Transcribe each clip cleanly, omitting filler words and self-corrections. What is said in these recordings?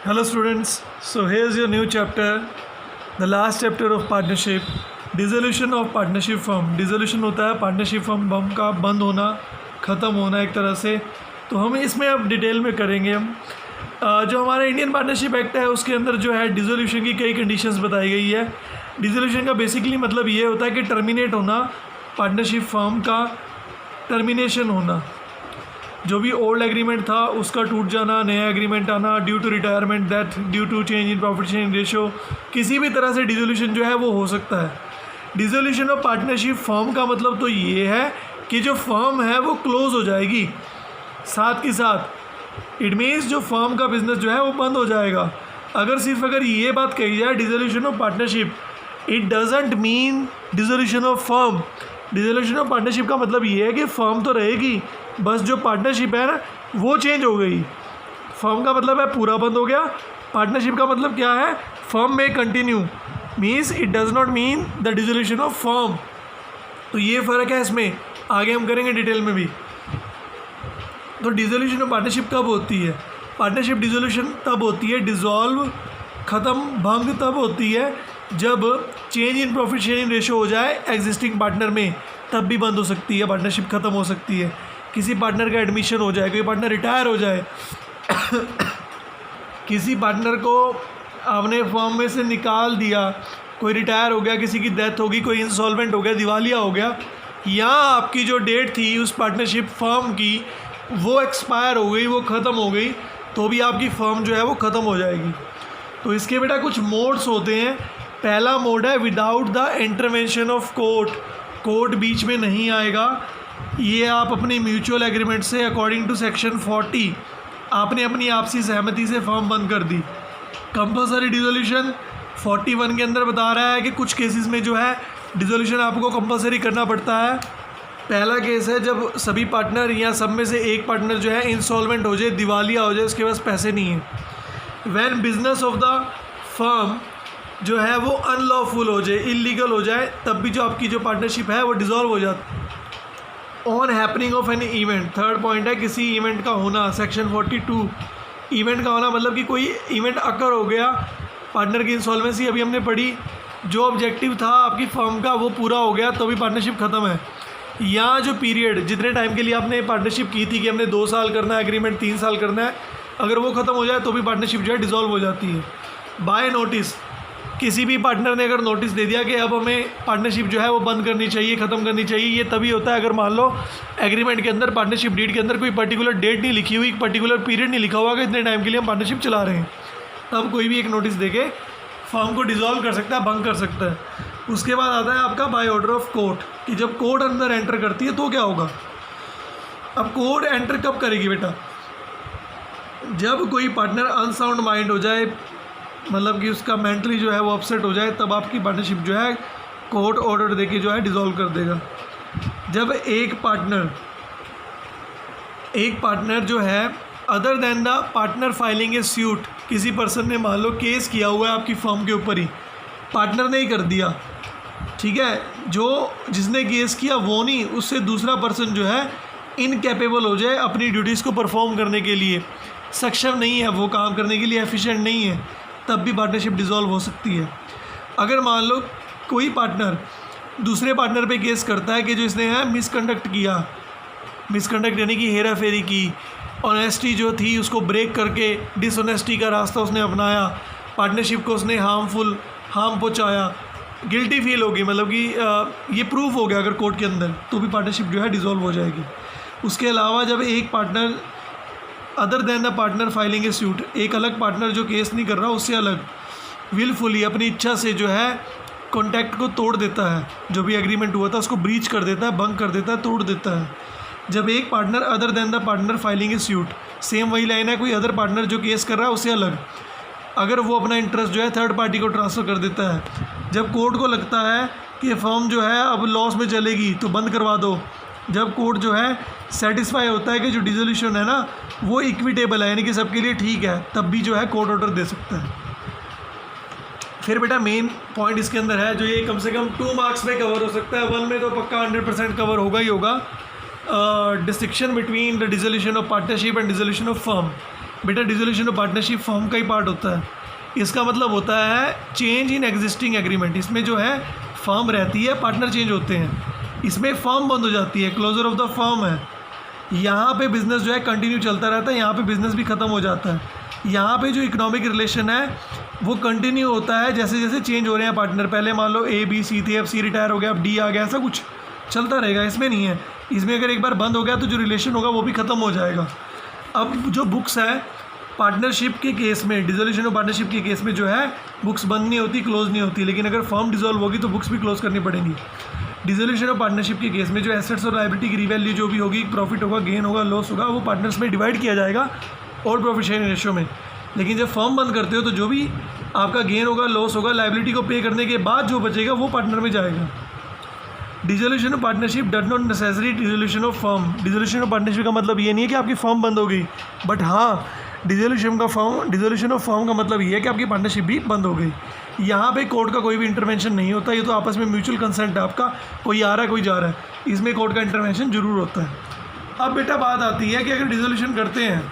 Hello students, so here's your new chapter, the last chapter of partnership, dissolution of partnership firm. Dissolution होता है partnership firm का बंद होना, ख़त्म होना एक तरह से। तो हम इसमें अब डिटेल में करेंगे हम जो हमारा इंडियन पार्टनरशिप एक्ट है उसके अंदर जो है डिसोल्यूशन की कई कंडीशंस बताई गई है। डिसोल्यूशन का बेसिकली मतलब ये होता है कि टर्मिनेट होना, पार्टनरशिप फर्म का टर्मिनेशन होना, जो भी ओल्ड एग्रीमेंट था उसका टूट जाना, नया एग्रीमेंट आना, due to retirement, death, due to change in profit sharing ratio, किसी भी तरह से डिसोल्यूशन जो है वो हो सकता है। डिसोल्यूशन ऑफ पार्टनरशिप फर्म का मतलब तो ये है कि जो फर्म है वो क्लोज हो जाएगी, साथ के साथ इट मीन्स जो फर्म का बिजनेस जो है वो बंद हो जाएगा। अगर ये बात कही जाए dissolution of partnership, it doesn't mean dissolution of firm. Dissolution of partnership का मतलब ये है कि फर्म तो रहेगी, बस जो पार्टनरशिप है ना वो चेंज हो गई। फर्म का मतलब है पूरा बंद हो गया, पार्टनरशिप का मतलब क्या है, फर्म में continue, means it does not mean the dissolution of firm. तो ये फ़र्क है इसमें, आगे हम करेंगे डिटेल में भी। तो डिसोल्यूशन ऑफ पार्टनरशिप कब होती है? पार्टनरशिप डिसोल्यूशन तब होती है, डिसॉल्व ख़त्म, भंग तब होती है जब change in profit sharing ratio हो जाए एग्जिस्टिंग पार्टनर में, तब भी बंद हो सकती है, पार्टनरशिप ख़त्म हो सकती है। किसी पार्टनर का एडमिशन हो जाए, कोई पार्टनर रिटायर हो जाए किसी पार्टनर को आपने फर्म में से निकाल दिया, कोई रिटायर हो गया, किसी की डेथ होगी, कोई इंसॉल्वेंट हो गया, दिवालिया हो गया, या आपकी जो डेट थी उस पार्टनरशिप फर्म की वो एक्सपायर हो गई, वो ख़त्म हो गई, तो भी आपकी फर्म जो है वो ख़त्म हो जाएगी। तो इसके बेटा कुछ मोड्स होते हैं। पहला मोड है without the intervention of court, court बीच में नहीं आएगा। ये आप अपनी म्यूचुअल एग्रीमेंट से अकॉर्डिंग टू सेक्शन 40 आपने अपनी आपसी सहमति से फर्म बंद कर दी। कंपल्सरी डिसोल्यूशन 41 के अंदर बता रहा है कि कुछ केसेस में जो है डिसोल्यूशन आपको कंपल्सरी करना पड़ता है। पहला केस है जब सभी पार्टनर या सब में से एक पार्टनर जो है इंसॉल्वेंट हो जाए, दिवालिया हो जाए, उसके पास पैसे नहीं हैं। When business of the firm जो है वो अनलॉफुल हो जाए, इलीगल हो जाए, तब भी जो आपकी जो पार्टनरशिप है वो डिसॉल्व हो जाती है। On happening of any event, third point है किसी इवेंट का होना, सेक्शन 42 इवेंट का होना मतलब कि कोई इवेंट अकर हो गया, पार्टनर की इंसॉल्वेंसी अभी हमने पढ़ी, जो ऑब्जेक्टिव था आपकी फर्म का वो पूरा हो गया तो भी पार्टनरशिप ख़त्म है। या जो पीरियड जितने टाइम के लिए आपने पार्टनरशिप की थी कि हमने 2 साल करना है एग्रीमेंट, 3 साल करना है, अगर वो ख़त्म हो जाए तो भी पार्टनरशिप जो है डिसॉल्व हो जाती है। बाय नोटिस, किसी भी पार्टनर ने अगर नोटिस दे दिया कि अब हमें पार्टनरशिप जो है वो बंद करनी चाहिए, ख़त्म करनी चाहिए, ये तभी होता है अगर मान लो एग्रीमेंट के अंदर, पार्टनरशिप डीड के अंदर कोई पर्टिकुलर डेट नहीं लिखी हुई, पर्टिकुलर पीरियड नहीं लिखा हुआ कि इतने टाइम के लिए हम पार्टनरशिप चला रहे हैं, तब कोई भी एक नोटिस देके फर्म को डिसॉल्व कर सकता है, भंग कर सकता है। उसके बाद आता है आपका बाय ऑर्डर ऑफ कोर्ट, कि जब कोर्ट अंदर एंटर करती है तो क्या होगा। अब कोर्ट एंटर कब करेगी बेटा? जब कोई पार्टनर अनसाउंड माइंड हो जाए, मतलब कि उसका मेंटली जो है वो अपसेट हो जाए, तब आपकी पार्टनरशिप जो है कोर्ट ऑर्डर देके जो है डिसॉल्व कर देगा। जब एक पार्टनर जो है other than the partner filing A suit, किसी पर्सन ने मान लो केस किया हुआ है आपकी फर्म के ऊपर ही, पार्टनर ने ही कर दिया, ठीक है, जो जिसने केस किया वो नहीं, उससे दूसरा पर्सन जो है इनकैपेबल हो जाए अपनी ड्यूटीज़ को परफॉर्म करने के लिए, सक्षम नहीं है वो काम करने के लिए, एफिशिएंट नहीं है, तब भी पार्टनरशिप डिसॉल्व हो सकती है। अगर मान लो कोई पार्टनर दूसरे पार्टनर पे केस करता है कि जो इसने है मिसकंडक्ट किया, मिसकंडक्ट यानी कि हेरा फेरी की, ऑनेस्टी जो थी उसको ब्रेक करके डिसऑनेस्टी का रास्ता उसने अपनाया, पार्टनरशिप को उसने हार्म पहुँचाया, गिल्टी फील होगी, मतलब कि ये प्रूफ हो गया अगर कोर्ट के अंदर, तो भी पार्टनरशिप जो है डिसॉल्व हो जाएगी। उसके अलावा जब एक partner other than the partner filing A suit, एक अलग पार्टनर जो केस नहीं कर रहा उससे अलग विलफुली अपनी इच्छा से जो है कॉन्टैक्ट को तोड़ देता है, जो भी एग्रीमेंट हुआ था उसको ब्रीच कर देता है, भंग कर देता है, तोड़ देता है। जब एक partner other than the partner filing A suit, same वही लाइन है, कोई अदर पार्टनर जो केस कर रहा है उससे अलग, अगर वो अपना इंटरेस्ट जो है थर्ड पार्टी को ट्रांसफ़र कर देता है। जब कोर्ट को लगता है कि फर्म जो है अब लॉस में चलेगी तो बंद करवा दो, जब कोर्ट जो है सेटिस्फाई होता है कि जो डिसोल्यूशन है ना वो इक्विटेबल है, यानी कि सबके लिए ठीक है, तब भी जो है कोर्ट ऑर्डर दे सकता है। फिर बेटा मेन पॉइंट इसके अंदर है जो ये कम से कम 2 मार्क्स में कवर हो सकता है, 1 में तो पक्का 100% कवर होगा ही होगा। Distinction between the dissolution of partnership and dissolution of firm. बेटा डिसोल्यूशन ऑफ पार्टनरशिप फर्म का ही पार्ट होता है। इसका मतलब होता है चेंज इन एग्जिस्टिंग एग्रीमेंट। इसमें जो है फर्म रहती है, पार्टनर चेंज होते हैं, इसमें फर्म बंद हो जाती है, क्लोजर ऑफ द फर्म है। यहाँ पे बिज़नेस जो है कंटिन्यू चलता रहता है, यहाँ पे बिज़नेस भी ख़त्म हो जाता है। यहाँ पे जो इकोनॉमिक रिलेशन है वो कंटिन्यू होता है जैसे जैसे चेंज हो रहे हैं पार्टनर। पहले मान लो A B C थे, अब C रिटायर हो गया, अब D आ गया, ऐसा कुछ चलता रहेगा। इसमें नहीं है, इसमें अगर एक बार बंद हो गया तो जो रिलेशन होगा वो भी ख़त्म हो जाएगा। अब जो बुक्स है पार्टनरशिप के केस में, डिसोल्यूशन ऑफ पार्टनरशिप के केस में जो है बुक्स बंद नहीं होती, क्लोज नहीं होती, लेकिन अगर फर्म डिसॉल्व होगी तो बुक्स भी क्लोज करनी पड़ेंगी। डिसोल्यूशन ऑफ पार्टनरशिप के केस में जो एसेट्स और लायबिलिटी की रिवैल्यू जो भी होगी, प्रॉफिट होगा, गेन होगा, लॉस होगा, वो पार्टनर्स में डिवाइड किया जाएगा और प्रॉफिट शेयरिंग रेशियो में। लेकिन जब फर्म बंद करते हो तो जो भी आपका गेन होगा, लॉस होगा, लायबिलिटी को पे करने के बाद जो बचेगा वो पार्टनर में जाएगा। Dissolution of partnership does not necessary dissolution of firm. Dissolution of partnership का मतलब ये नहीं है कि आपकी फर्म बंद हो गई, बट हाँ डिसोल्यूशन ऑफ फर्म का मतलब ये है कि आपकी पार्टनरशिप भी बंद हो गई। यहाँ पे कोर्ट का कोई भी इंटरवेंशन नहीं होता, ये तो आपस में म्यूचुअल कंसेंट है आपका, कोई आ रहा है कोई जा रहा है, इसमें कोर्ट का इंटरवेंशन जरूर होता है। अब बेटा बात आती है कि अगर डिसोल्यूशन करते हैं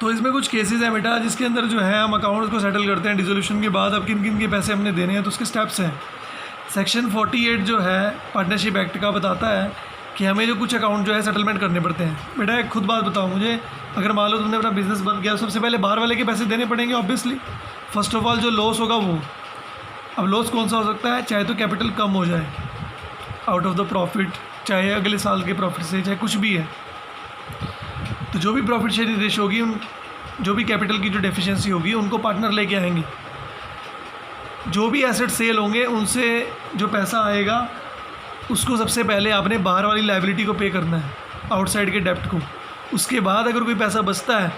तो इसमें कुछ केसेस हैं बेटा जिसके अंदर जो है हम अकाउंट्स को सेटल करते हैं डिसोल्यूशन के बाद। अब किन किन के पैसे हमने देने हैं तो उसके स्टेप्स हैं। सेक्शन 48 जो है पार्टनरशिप एक्ट का बताता है कि हमें जो कुछ अकाउंट जो है सेटलमेंट करने पड़ते हैं। बेटा एक खुद बात बताओ मुझे, अगर मान लो तुमने अपना बिजनेस बंद किया, सबसे पहले बाहर वाले के पैसे देने पड़ेंगे ऑब्वियसली। फर्स्ट ऑफ ऑल जो लॉस होगा वो, अब लॉस कौन सा हो सकता है, चाहे तो कैपिटल कम हो जाए आउट ऑफ द प्रॉफिट, चाहे अगले साल के प्रॉफिट से, चाहे कुछ भी है, तो जो भी प्रॉफिट शेयरिंग रेशियो होगी, उन जो भी कैपिटल की जो डेफिशिएंसी होगी उनको पार्टनर लेके आएंगे। जो भी एसेट सेल होंगे उनसे जो पैसा आएगा उसको सबसे पहले आपने बाहर वाली लायबिलिटी को पे करना है, आउटसाइड के डेप्ट को। उसके बाद अगर कोई पैसा बचता है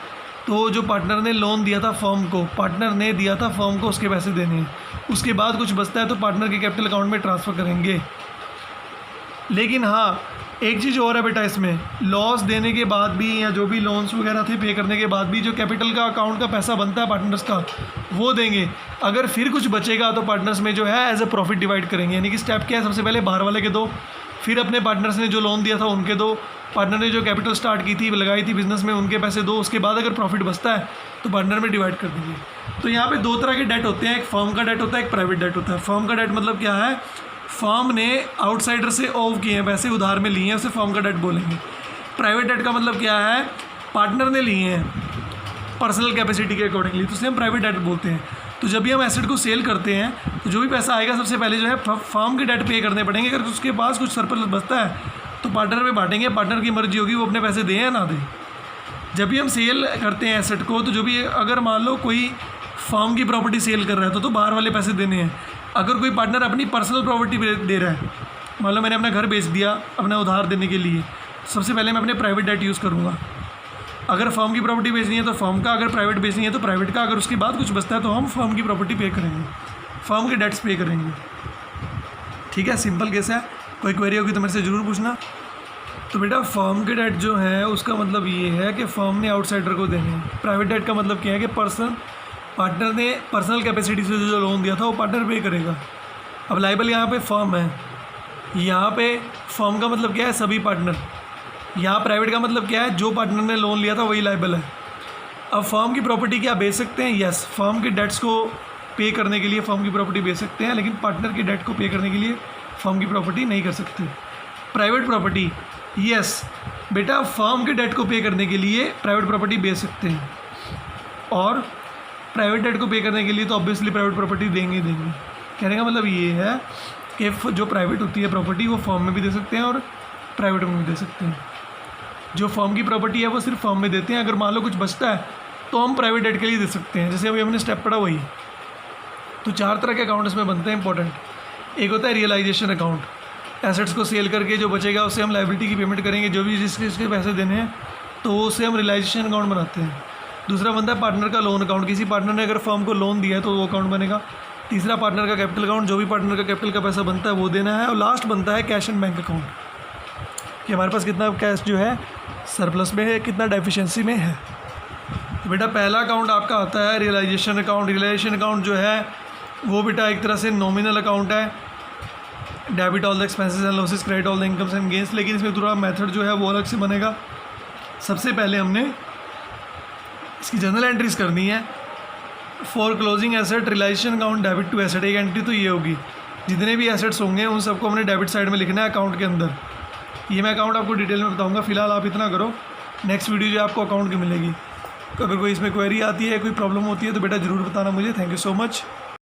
तो जो पार्टनर ने लोन दिया था फर्म को, पार्टनर ने दिया था फर्म को, उसके पैसे देने हैं। उसके बाद कुछ बचता है तो पार्टनर के कैपिटल अकाउंट में ट्रांसफ़र करेंगे। लेकिन हाँ एक चीज़ और है बेटा, इसमें लॉस देने के बाद भी या जो भी लोन्स वगैरह थे पे करने के बाद भी जो कैपिटल का अकाउंट का पैसा बनता है पार्टनर्स का वो देंगे। अगर फिर कुछ बचेगा तो पार्टनर्स में जो है एज ए प्रॉफिट डिवाइड करेंगे। यानी कि स्टेप क्या है, सबसे पहले बाहर वाले के दो, फिर अपने पार्टनर्स ने जो लोन दिया था उनके दो, पार्टनर ने जो कैपिटल स्टार्ट की थी लगाई थी बिजनेस में उनके पैसे दो। उसके बाद अगर प्रॉफिट बचता है तो पार्टनर में डिवाइड कर देंगे। तो यहाँ पे दो तरह के डेट होते हैं, एक फर्म का डेट होता है, एक प्राइवेट डेट होता है। फर्म का डेट मतलब क्या है, फर्म ने आउटसाइडर से ऑफ किए हैं पैसे, उधार में लिए हैं, उसे फर्म का डेट बोलेंगे। प्राइवेट डेट का मतलब क्या है, पार्टनर ने लिए हैं पर्सनल कैपेसिटी के अकॉर्डिंगली, तो उसे हम प्राइवेट डेट बोलते हैं। तो जब भी हम एसेट को सेल करते हैं तो जो भी पैसा आएगा सबसे पहले जो है फर्म के डेट पे करने पड़ेंगे। अगर उसके पास कुछ सरप्लस बचता है तो पार्टनर में बांटेंगे, पार्टनर की मर्जी होगी वो अपने पैसे दें या ना दें। जब भी हम सेल करते हैं एसेट को तो जो भी, अगर मान लो कोई फर्म की प्रॉपर्टी सेल कर रहा है तो बाहर वाले पैसे देने हैं। अगर कोई पार्टनर अपनी पर्सनल प्रॉपर्टी दे रहा है, मान लो मैंने अपना घर बेच दिया अपना उधार देने के लिए, सबसे पहले मैं अपने प्राइवेट डेट यूज़ करूँगा। अगर फर्म की प्रॉपर्टी बेचनी है तो फर्म का, अगर प्राइवेट बेचनी है तो प्राइवेट का। अगर उसके बाद कुछ बचता है तो हम फर्म की प्रॉपर्टी पे करेंगे, फर्म के डेट्स पे करेंगे। ठीक है, सिंपल केस है। कोई क्वेरी होगी तो मेरे से ज़रूर पूछना। तो बेटा फर्म के डेट जो है उसका मतलब ये है कि फर्म ने आउटसाइडर को देने हैं। प्राइवेट डेट का मतलब क्या है कि पार्टनर ने पर्सनल कैपेसिटी से जो लोन दिया था वो पार्टनर पे करेगा। अब लाइबल यहाँ पे फर्म है, यहाँ पे फर्म का मतलब क्या है, सभी पार्टनर। यहाँ प्राइवेट का मतलब क्या है, जो पार्टनर ने लोन लिया था वही लाइबल है। अब फर्म की प्रॉपर्टी क्या बेच सकते हैं, यस, फर्म के डेट्स को पे करने के लिए फर्म की प्रॉपर्टी बेच सकते हैं, लेकिन पार्टनर के डेट को पे करने के लिए फर्म की प्रॉपर्टी नहीं कर सकते। प्राइवेट प्रॉपर्टी, यस बेटा, फर्म के डेट को पे करने के लिए प्राइवेट प्रॉपर्टी बेच सकते हैं, और प्राइवेट डेट को पे करने के लिए तो ऑब्वियसली प्राइवेट प्रॉपर्टी देंगे। कहने का मतलब ये है कि जो प्राइवेट होती है प्रॉपर्टी वो फर्म में भी दे सकते हैं और प्राइवेट में भी दे सकते हैं। जो फर्म की प्रॉपर्टी है वो सिर्फ फर्म में देते हैं। अगर मान लो कुछ बचता है तो हम प्राइवेट डेट के लिए दे सकते हैं, जैसे अभी हमने स्टेप पढ़ा वही। तो 4 तरह के अकाउंट इसमें बनते हैं इंपॉर्टेंट। एक होता है रियलाइजेशन अकाउंट, एसेट्स को सेल करके जो बचेगा उससे हम लायबिलिटी की पेमेंट करेंगे, जो भी जिसके पैसे देने हैं तो उससे हम रियलाइजेशन अकाउंट बनाते हैं। दूसरा बनता है पार्टनर का लोन अकाउंट, किसी पार्टनर ने अगर फर्म को लोन दिया है तो वो अकाउंट बनेगा। तीसरा पार्टनर का कैपिटल अकाउंट, जो भी पार्टनर का कैपिटल का पैसा बनता है वो देना है। और लास्ट बनता है कैश एंड बैंक अकाउंट, कि हमारे पास कितना कैश जो है सरप्लस में है, कितना डेफिशिएंसी में है। तो बेटा पहला अकाउंट आपका आता है रियलाइजेशन अकाउंट। रियलाइजेशन अकाउंट जो है वो बेटा एक तरह से नॉमिनल अकाउंट है, debit all the expenses and losses, credit all the incomes and gains. लेकिन इसमें थोड़ा मेथड जो है वो अलग से बनेगा। सबसे पहले हमने इसकी जनरल एंट्रीज करनी है। For closing asset realisation account debit to asset, एक एंट्री तो ये होगी। जितने भी एसेट्स होंगे उन सबको हमने डेबिट साइड में लिखना है अकाउंट के अंदर। ये मैं अकाउंट आपको डिटेल में बताऊंगा, फिलहाल आप इतना करो, नेक्स्ट वीडियो जो आपको अकाउंट की मिलेगी। अगर कोई इसमें क्वेरी आती है, कोई प्रॉब्लम होती है तो बेटा ज़रूर बताना मुझे। Thank you so much.